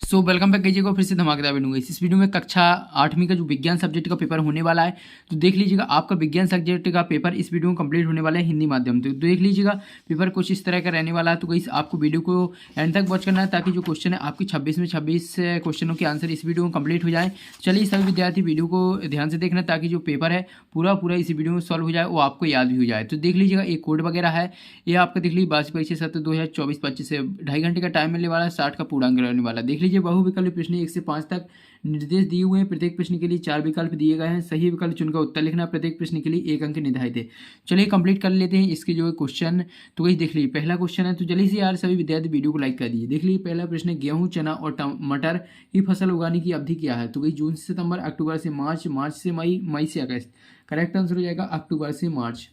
Welcome back कीजिएगा फिर से धमाकेदार वीडियो। इस वीडियो में कक्षा 8वीं का जो विज्ञान सब्जेक्ट का पेपर होने वाला है, तो देख लीजिएगा आपका विज्ञान सब्जेक्ट का पेपर इस वीडियो में कंप्लीट होने वाला है हिंदी माध्यम। तो देख लीजिएगा पेपर कुछ इस तरह का रहने वाला है। तो गाइस आपको वीडियो को एंड तक वॉच करना है ताकि जो क्वेश्चन है आपकी 26 में 26 क्वेश्चनों के आंसर इस वीडियो में कंप्लीट हो जाए। चलिए सभी विद्यार्थी वीडियो को ध्यान से देखना ताकि जो पेपर है पूरा इस वीडियो में सॉल्व हो जाए, वो आपको याद भी हो जाए। तो देख लीजिएगा एक कोड वगैरह है, ये आपका देख लीजिए 22/7/2024-25 से 2.5 घंटे का टाइम मिलने वाला है, 60 का पूर्णांक रहने वाला है। देख लीजिए बहुविकल्पी प्रश्न 1 से 5 तक निर्देश दिए हुए हैं। प्रत्येक प्रश्न के लिए 4 विकल्प दिए गए हैं। सही विकल्प चुनकर उत्तर लिखना। प्रत्येक प्रश्न के लिए 1 अंक निर्धारित है। चलिए कंप्लीट कर लेते हैं इसके जो क्वेश्चन। तो वही देख लीजिए पहला क्वेश्चन है, तो जल्दी से यार सभी विद्यार्थी वीडियो को लाइक कर दिए। देख लीजिए पहला प्रश्न, गेहूं, चना और मटर की फसल उगाने की अवधि क्या है? तो वही जून से सितंबर, अक्टूबर से मार्च, मार्च से मई, मई से अगस्त। करेक्ट आंसर हो जाएगा अक्टूबर से मार्च।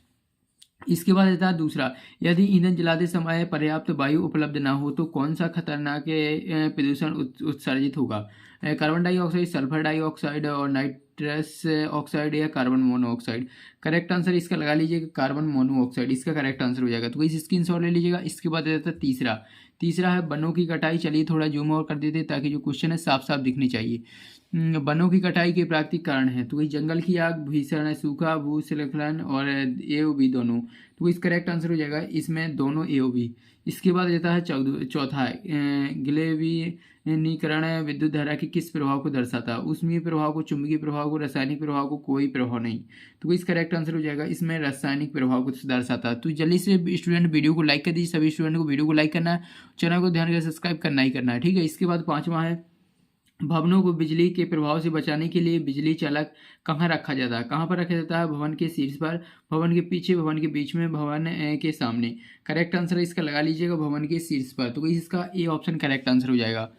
इसके बाद रहता है दूसरा, यदि ईंधन जलाते समय पर्याप्त वायु उपलब्ध ना हो तो कौन सा खतरनाक प्रदूषण उत्सर्जित होगा? कार्बन डाइऑक्साइड, सल्फर डाइऑक्साइड और नाइट्रस ऑक्साइड या कार्बन मोनोऑक्साइड। करेक्ट आंसर इसका लगा लीजिएगा कार्बन मोनोऑक्साइड, इसका करेक्ट आंसर हो जाएगा। तो इस स्क्रीनशॉट ले लीजिएगा। इसके बाद रहता है तीसरा, तीसरा है वनों की कटाई। चलिए थोड़ा जूम और कर देते ताकि जो क्वेश्चन है साफ साफ दिखनी चाहिए। वनों की कटाई के प्राकृतिक कारण है, तो वही जंगल की आग, भीषण सूखा, भूस्खलन और एओबी दोनों। तो इस करेक्ट आंसर हो जाएगा इसमें दोनों एओबी। इसके बाद रहता है चौथा है गिलेविनीकरण विद्युत धारा के किस प्रभाव को दर्शाता है? ऊष्मीय प्रभाव को, चुंबकीय प्रभाव को, रासायनिक प्रभाव को, कोई प्रभाव नहीं। तो इस करेक्ट आंसर हो जाएगा इसमें रासायनिक प्रभाव को दर्शाता है। तो जल्दी से स्टूडेंट वीडियो को लाइक कर दीजिए। सभी स्टूडेंट को वीडियो को लाइक करना है, चैनल को ध्यान से सब्सक्राइब करना ही करना है, ठीक है। इसके बाद पांचवा है, भवनों को बिजली के प्रभाव से बचाने के लिए बिजली चालक कहाँ रखा जाता है? कहाँ पर रखा जाता है? भवन के शीर्ष पर, भवन के पीछे, भवन के बीच में, भवन के सामने। करेक्ट आंसर इसका लगा लीजिएगा भवन के शीर्ष पर। तो इसका ए ऑप्शन करेक्ट आंसर हो जाएगा।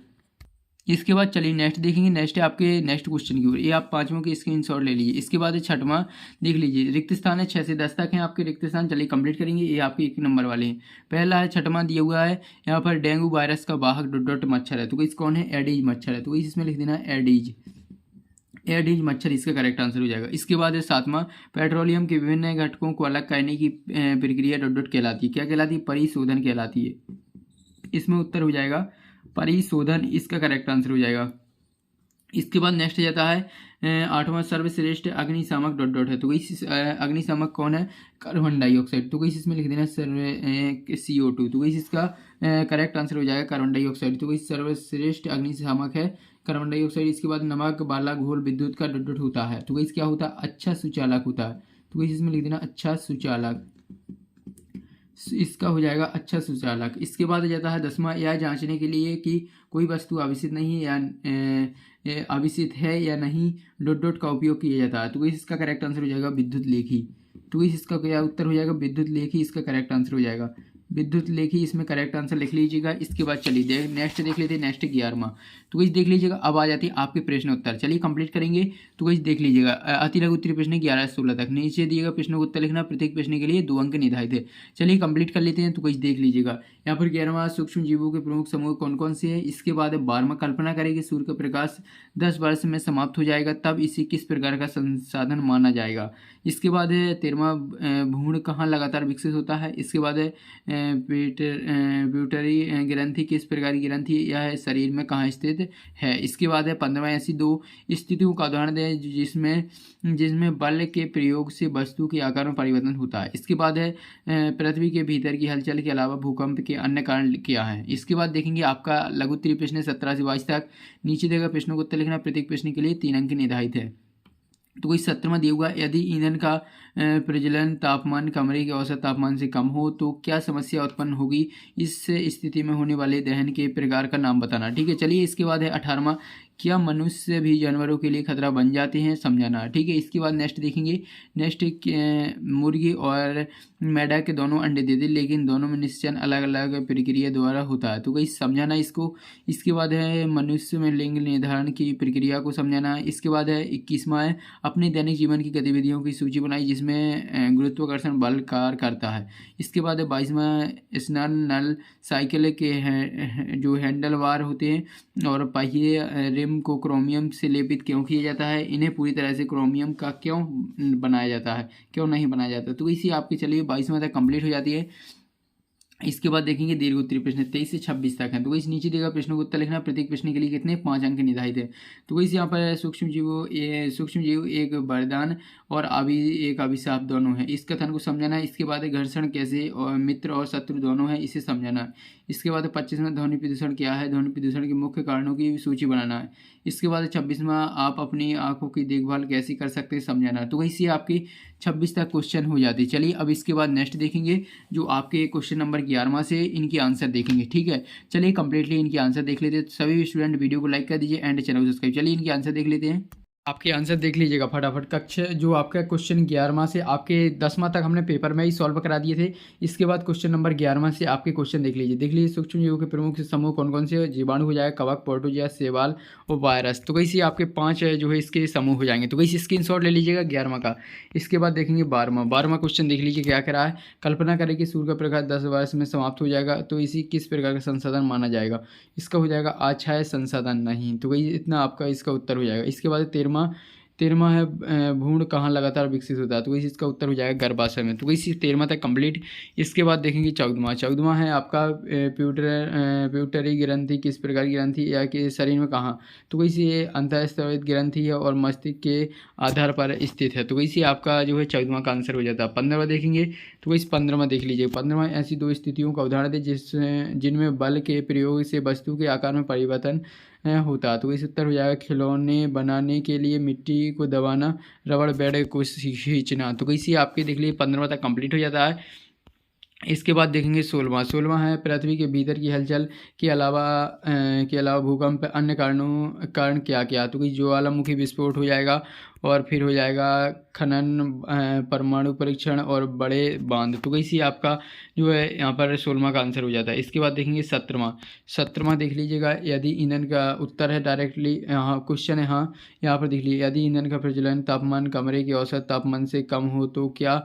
इसके बाद चलिए नेक्स्ट देखेंगे। नेक्स्ट है आपके नेक्स्ट क्वेश्चन की ओर। ये आप पांचवों की स्क्रीनशॉट ले लीजिए। इसके बाद छठवां देख लीजिए, रिक्त स्थान है 6 से 10 तक हैं आपके रिक्त स्थान। चलिए कंप्लीट करेंगे। ये आपके 1 नंबर वाले हैं। पहला है छठवां दिया हुआ है यहाँ पर, डेंगू वायरस का वाहक डॉट डॉट मच्छर है। तो इस कौन है? एडीज मच्छर है। तो इसमें लिख देना एडीज, एडीज मच्छर इसका करेक्ट आंसर हो जाएगा। इसके बाद है सातवां, पेट्रोलियम के विभिन्न घटकों को अलग करने की प्रक्रिया डॉट डॉट कहलाती है। क्या कहलाती है? परिशोधन कहलाती है। इसमें उत्तर हो जाएगा परिशोधन, इसका करेक्ट आंसर हो जाएगा। इसके बाद नेक्स्ट जाता है आठवां, सर्वश्रेष्ठ अग्निशामक डॉट डॉट है। तो इस अग्निशामक कौन है? Carbon dioxide. तो इसमें लिख देना CO2। तो इसका करेक्ट आंसर हो जाएगा कार्बन डाइऑक्साइड। तो सर्वश्रेष्ठ अग्निशामक है कार्बन डाइऑक्साइड। इसके बाद नमक वाला घोल विद्युत का डॉट डॉट होता है। तो क्या होता है? अच्छा सुचालक होता है। तो इसमें लिख देना अच्छा सुचालक, इसका हो जाएगा अच्छा सुचालक। इसके बाद जाता है 10वां, यह जांचने के लिए कि कोई वस्तु आविषित नहीं है या आविषित है या नहीं डॉट डॉट का उपयोग किया जाता है। तो इसका करेक्ट आंसर हो जाएगा विद्युत लेखी। तो इसका क्या उत्तर हो जाएगा? विद्युत लेखी, इसका करेक्ट आंसर हो जाएगा विद्युत लेखी। इसमें करेक्ट आंसर लिख लीजिएगा। इसके बाद चलिए नेक्स्ट देख लेते हैं। नेक्स्ट 11वां, तो देख लीजिएगा। अब आ जाती है आपके प्रश्न उत्तर। चलिए कंप्लीट करेंगे। तो देख लीजिएगा अति लघु उत्तरीय प्रश्न 11 से 16 तक। नीचे दिएगा प्रश्नों को उत्तर लिखना। प्रत्येक प्रश्न के लिए 2 अंक निर्धारित है। चलिए कंप्लीट कर लेते हैं। तो देख लीजिएगा यहाँ पर 11वां, सूक्ष्म जीवों के प्रमुख समूह कौन कौन से हैं। इसके बाद 12वां, कल्पना करें सूर्य का प्रकाश 10 वर्ष में समाप्त हो जाएगा, तब इसे किस प्रकार का संसाधन माना जाएगा। इसके बाद 13वां, भ्रूण कहाँ लगातार विकसित होता है। इसके बाद प्यूटरी ग्रंथि किस प्रकार की ग्रंथि यह शरीर में कहाँ स्थित है। इसके बाद 15वां, ऐसी 2 स्थितियों का उदाहरण दें जिसमें बल के प्रयोग से वस्तु के आकार में परिवर्तन होता है। इसके बाद पृथ्वी के भीतर की हलचल के अलावा भूकंप के अन्य कारण क्या है। इसके बाद देखेंगे आपका लघु उत्तरीय प्रश्न 17 से 22 तक। नीचे देगा प्रश्नों को उत्तर लिखना। प्रत्येक प्रश्न के लिए 3 अंक निर्धारित है। तो 17वां दिया हुआ, यदि ईंधन का प्रज्वलन तापमान कमरे के औसत तापमान से कम हो तो क्या समस्या उत्पन्न होगी। इस स्थिति में होने वाले दहन के प्रकार का नाम बताना। ठीक है। चलिए इसके बाद है 18वां, क्या मनुष्य भी जानवरों के लिए खतरा बन जाते हैं, समझाना। ठीक है। इसके बाद नेक्स्ट देखेंगे। नेक्स्ट मुर्गी और मेढक के दोनों अंडे देते लेकिन दोनों में निश्चय अलग अलग प्रक्रिया द्वारा होता है। तो कहीं समझाना इसको। इसके बाद है मनुष्य में लिंग निर्धारण की प्रक्रिया को समझाना। इसके बाद है 21वां है, अपने दैनिक जीवन की गतिविधियों की सूची बनाई जिसमें गुरुत्वाकर्षण बल कार्य करता है। इसके बाद 22वां, स्नान नल साइकिल के जो हैंडल बार होते हैं और पहिए रिम को क्रोमियम से लेपित क्यों किया जाता है। इन्हें पूरी तरह से क्रोमियम का क्यों बनाया जाता है, क्यों नहीं बनाया जाता। तो इसी आपकी चलिए 22वां तक कंप्लीट हो जाती है। इसके बाद देखेंगे दीर्घ उत्तरीय प्रश्न 23 से 26 तक हैं। तो इस नीचे दिए गए प्रश्नों को उत्तर लिखना। प्रत्येक प्रश्न के लिए कितने 5 अंक निर्धारित है। तो इस यहाँ पर सूक्ष्म जीव एक वरदान और एक अभिशाप दोनों है। इस कथन को समझाना है। इसके बाद घर्षण कैसे और मित्र और शत्रु दोनों है, इसे समझाना है। इसके बाद 25वां ध्वनि प्रदूषण क्या है, ध्वनि प्रदूषण के मुख्य कारणों की सूची बनाना है। इसके बाद 26वां आप अपनी आंखों की देखभाल कैसे कर सकते हैं, समझाना है। तो वैसे आपकी 26 तक क्वेश्चन हो जाती है। चलिए अब इसके बाद नेक्स्ट देखेंगे जो आपके क्वेश्चन नंबर 11वां से इनके आंसर देखेंगे। ठीक है, चलिए कंप्लीटली इनके आंसर देख लेते हैं। सभी स्टूडेंट वीडियो को लाइक कर दीजिए एंड चैनल को सब्सक्राइब। चलिए इनके आंसर देख लेते हैं। आपके आंसर देख लीजिएगा फटाफट। कक्षा जो आपका क्वेश्चन 11वां से आपके 10वां तक हमने पेपर में ही सॉल्व करा दिए थे। इसके बाद क्वेश्चन नंबर 11वां से आपके क्वेश्चन देख लीजिए। सूक्ष्म जीवों के प्रमुख समूह कौन कौन से, जीवाणु हो जाएगा, कवक, प्रोटोजोआ, शैवाल और वायरस। तो कैसे आपके 5 जो है इसके समूह हो जाएंगे। तो कैसे स्क्रीनशॉट ले लीजिएगा 11वां का। इसके बाद देखेंगे 12वां क्वेश्चन देख लीजिए क्या कह रहा है। कल्पना करें कि सूर्य का प्रकाश 10 वर्ष में समाप्त हो जाएगा, तो इसी किस प्रकार का संसाधन माना जाएगा। इसका हो जाएगा अक्षय संसाधन नहीं। तो वही इतना आपका इसका उत्तर हो जाएगा। इसके बाद 13वां है भ्रूण कहाँ लगातार विकसित होता है। तो इस इसका उत्तर हो जाएगा गर्भाशय में। तो इसी 13वां तक कंप्लीट। इसके बाद देखेंगे 14वां है आपका प्यूटरी ग्रंथि किस प्रकार की ग्रंथि या कि शरीर में कहाँ। तो इसी ये अंतःस्रावित ग्रंथि है और मस्तिष्क के आधार पर स्थित है। तो इसी आपका जो है 14वां का आंसर हो जाता है। 15वां देखेंगे तो इस 15वां देख लीजिए। 15वां ऐसी 2 स्थितियों का उदाहरण दे जिनमें बल के प्रयोग से वस्तु के आकार में परिवर्तन होता। तो इस उत्तर हो जाएगा खिलौने बनाने के लिए मिट्टी को दबाना, रबड़ बैंड को खींचना। तो इसी आपके देख लीजिए 15वां तक कंप्लीट हो जाता है। इसके बाद देखेंगे 16वां है पृथ्वी के भीतर की हलचल के अलावा भूकंप अन्य कारण क्या क्या। तो कि ज्वालामुखी विस्फोट हो जाएगा और फिर हो जाएगा खनन, परमाणु परीक्षण और बड़े बांध। तो इसी आपका जो है यहाँ पर 16वां का आंसर हो जाता है। इसके बाद देखेंगे 17वां देख लीजिएगा। यदि ईंधन का उत्तर है डायरेक्टली यहाँ क्वेश्चन है। हाँ यहाँ पर देख लीजिए। यदि ईंधन का प्रज्वलन तापमान कमरे के औसत तापमान से कम हो तो क्या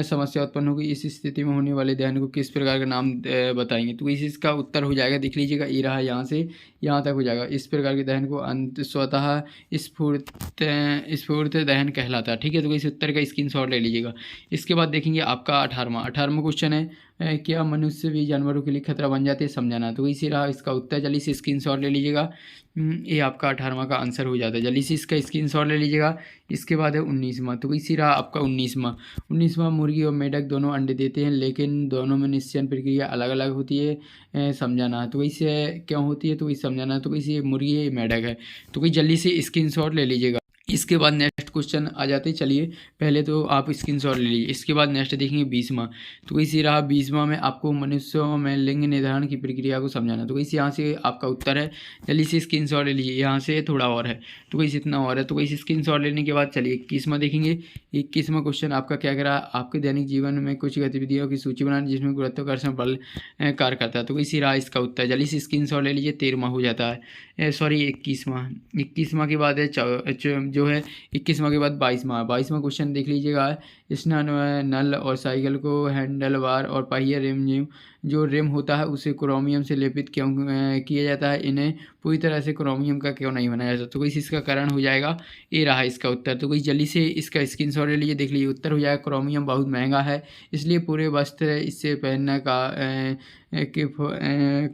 समस्या उत्पन्न होगी। इस स्थिति में होने वाले दहन को किस प्रकार का नाम बताएंगे। तो इसका उत्तर हो जाएगा देख लीजिएगा। ये रहा यहाँ से यहाँ तक हो जाएगा। इस प्रकार के दहन को अंत स्वतः स्फूर्त दहन कहलाता है। ठीक है, तो इस उत्तर का स्क्रीनशॉट ले लीजिएगा। इसके बाद देखेंगे आपका 18वां क्वेश्चन है क्या मनुष्य भी जानवरों के लिए खतरा बन जाते हैं, समझाना। तो इसी रहा इसका उत्तर। जल्दी से स्क्रीनशॉट ले लीजिएगा। ये आपका 18वां का आंसर हो जाता है। जल्दी से इसका स्क्रीनशॉट ले लीजिएगा। इसके बाद है 19वां। तो इसी रहा आपका 19वां मुर्गी और मेढक दोनों अंडे देते हैं, लेकिन दोनों में निषेचन प्रक्रिया अलग अलग होती है, समझाना। तो इसे क्यों होती है, तो इसे समझाना। तो इसी मुर्गी है मेढक है। तो जल्दी से स्क्रीनशॉट ले लीजिएगा। इसके बाद नेक्स्ट क्वेश्चन आ जाते हैं। चलिए पहले तो आप स्क्रीनशॉट ले लीजिए। इसके बाद नेक्स्ट देखेंगे 20वां। तो इसी रहा 20वां में आपको मनुष्यों में लिंग निर्धारण की प्रक्रिया को समझाना। तो इस यहाँ से आपका उत्तर है। जल्दी से स्क्रीनशॉट ले लीजिए। यहाँ से थोड़ा और है तो इस इतना और है। तो इस स्क्रीनशॉट लेने के बाद चलिए 21वां देखेंगे। 21वां क्वेश्चन आपका क्या कह रहा है। आपके दैनिक जीवन में कुछ गतिविधियों की सूची बनाना जिसमें गुरुत्वाकर्षण बल कार्य करता है। तो इसी रहा इसका उत्तर। जल्दी से स्क्रीनशॉट ले लीजिए। 13वां हो जाता है, सॉरी 21वां के बाद है जो है 21वां के बाद 22वां क्वेश्चन देख लीजिएगा। स्नान नल और साइकिल को हैंडल बार और पहिए रिम जो रिम होता है उसे क्रोमियम से लेपित क्यों किया जाता है। इन्हें पूरी तरह से क्रोमियम का क्यों नहीं बनाया जाता। तो कोई इसका कारण हो जाएगा। ये रहा इसका उत्तर। तो कोई जल्दी से इसका स्क्रीनशॉट ले लीजिए। देख लीजिए उत्तर हो जाएगा क्रोमियम बहुत महंगा है, इसलिए पूरे वस्त्र इससे पहनना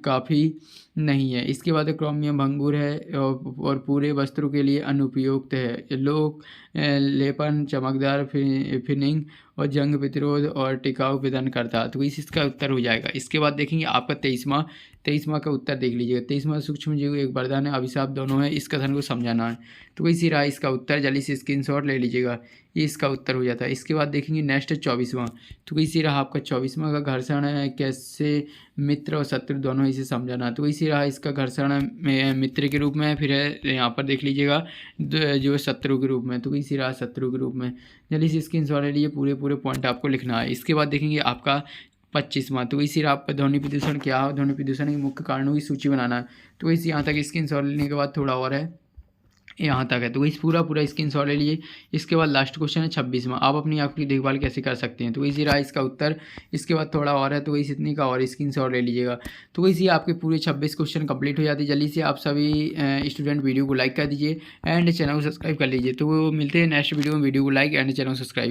काफ़ी नहीं है। इसके बाद क्रोमियम भंगुर है और पूरे वस्त्रों के लिए अनुपयुक्त है। लोग लेपन, चमकदार फिनिंग और जंग प्रतिरोध और टिकाऊ प्रदान करता है। तो इसका उत्तर हो जाएगा। इसके बाद देखेंगे आपका 23वां का उत्तर देख लीजिएगा। 23वां सूक्ष्म जीव एक वरदान है अभिशाप दोनों है, इस कथन को समझाना है। तो इसी रहा इसका उत्तर। जल्दी से स्क्रीनशॉट ले लीजिएगा। ये इसका उत्तर हो जाता है। इसके बाद देखेंगे नेक्स्ट 24वां। तो इसी रहा आपका 24वां का घर्षण है कैसे मित्र और शत्रु दोनों इसे समझाना। तो इसी रहा इसका घर्षण मित्र के रूप में, फिर है यहाँ पर देख लीजिएगा जो शत्रु के रूप में। तो इसी रहा शत्रु के रूप में। जल्दी से स्क्रीनशॉट ले लीजिए। पूरे पॉइंट आपको लिखना है। इसके बाद देखेंगे आपका 25वां। तो इसी आपका ध्वनि प्रदूषण क्या है, ध्वनि प्रदूषण के मुख्य कारणों की सूची बनाना है। तो इस यहाँ तक स्क्रीनशॉट लेने के बाद थोड़ा और है यहाँ तक है। तो इस पूरा स्क्रीनशॉट ले लीजिए। इसके बाद लास्ट क्वेश्चन है 26वां। आप अपनी आँख की देखभाल कैसे कर सकते हैं। तो इसी रहा इसका उत्तर। इसके बाद थोड़ा और है तो इस इतनी का और स्क्रीनशॉट ले लीजिएगा। तो इसी आपके पूरे 26 क्वेश्चन कंप्लीट हो जाते हैं। जल्दी से आप सभी स्टूडेंट वीडियो को लाइक कर दीजिए एंड चैनल को सब्सक्राइब कर लीजिए। तो मिलते हैं नेक्स्ट वीडियो में। वीडियो को लाइक एंड चैनल को सब्सक्राइब।